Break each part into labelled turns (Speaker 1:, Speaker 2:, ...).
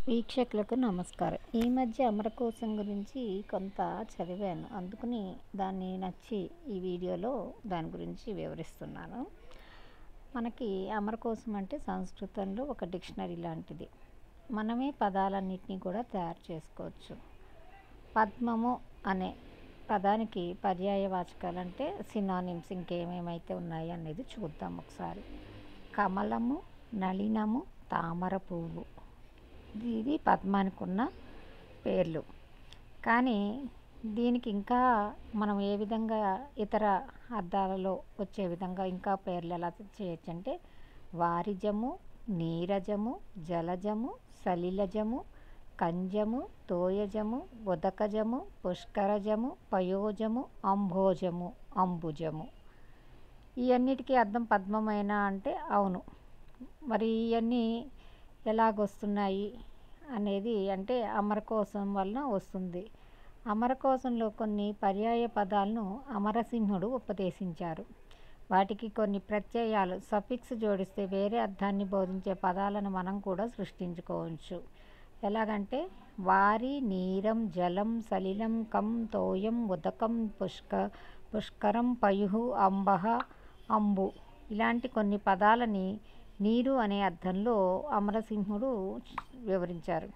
Speaker 1: వీక్షకులకు నమస్కారం. ఈ మధ్య అమరకోశం గురించి కొంత చదివాను. అందుకని దాన్ని నచ్చి ఈ వీడియోలో దాని గురించి వివరిస్తున్నాను. మనకి అమరకోశం అంటే సంస్కృతంలో ఒక డిక్షనరీ లాంటిది. మనమే పదాలన్నిటినీ కూడా తయారు చేసుకోవచ్చు. పద్మము అనే పదానికి పర్యాయవాచకాలంటే సినానిమ్స్ ఇంకేమేమైతే ఉన్నాయి అనేది చూద్దాం ఒకసారి. కమలము, నళినము, తామర పువ్వు, ఇది పద్మానికి ఉన్న పేర్లు. కానీ దీనికి ఇంకా మనం ఏ విధంగా ఇతర అర్థాలలో వచ్చే విధంగా ఇంకా పేర్లు ఎలా చేయొచ్చు అంటే వారిజము, నీరజము, జలజము, సలిలజము, కంజము, తోయజము, ఉదకజము, పుష్కరజము, పయోజము, అంభోజము, అంబుజము. ఇవన్నిటికీ అర్థం పద్మమైన అంటే అవును. మరి ఇవన్నీ ఎలాగొస్తున్నాయి అనేది అంటే అమరకోశం వలన వస్తుంది. అమరకోశంలో కొన్ని పర్యాయ పదాలను అమరసింహుడు ఉపదేశించారు. వాటికి కొన్ని ప్రత్యయాలు సఫిక్స్ జోడిస్తే వేరే అర్థాన్ని బోధించే పదాలను మనం కూడా సృష్టించుకోవచ్చు. ఎలాగంటే వారి, నీరం, జలం, సలిలం, కం, తోయం, ఉదకం, పుష్కరం, పయుహు, అంబహ, అంబు ఇలాంటి కొన్ని పదాలని నీరు అనే అర్థంలో అమరసింహుడు వివరించారు.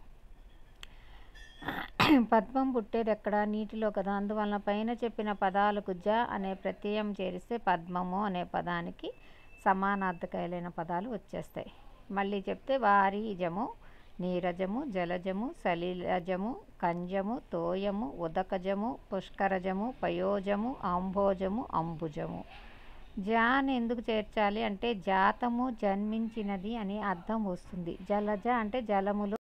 Speaker 1: పద్మం పుట్టేది ఎక్కడ? నీటిలో కదా. అందువలన పైన చెప్పిన పదాలకు జ అనే ప్రత్యయం చేరిస్తే పద్మము అనే పదానికి సమానార్థకాలైన పదాలు వచ్చేస్తాయి. మళ్ళీ చెప్తే వారిజము, నీరజము, జలజము, సలిలజము, కంజము, తోయము, ఉదకజము, పుష్కరజము, పయోజము, అంభోజము, అంబుజము. జాని ఎందుకు చేర్చాలి అంటే జాతము, జన్మించినది అని అర్థం వస్తుంది. జలజ అంటే జలములో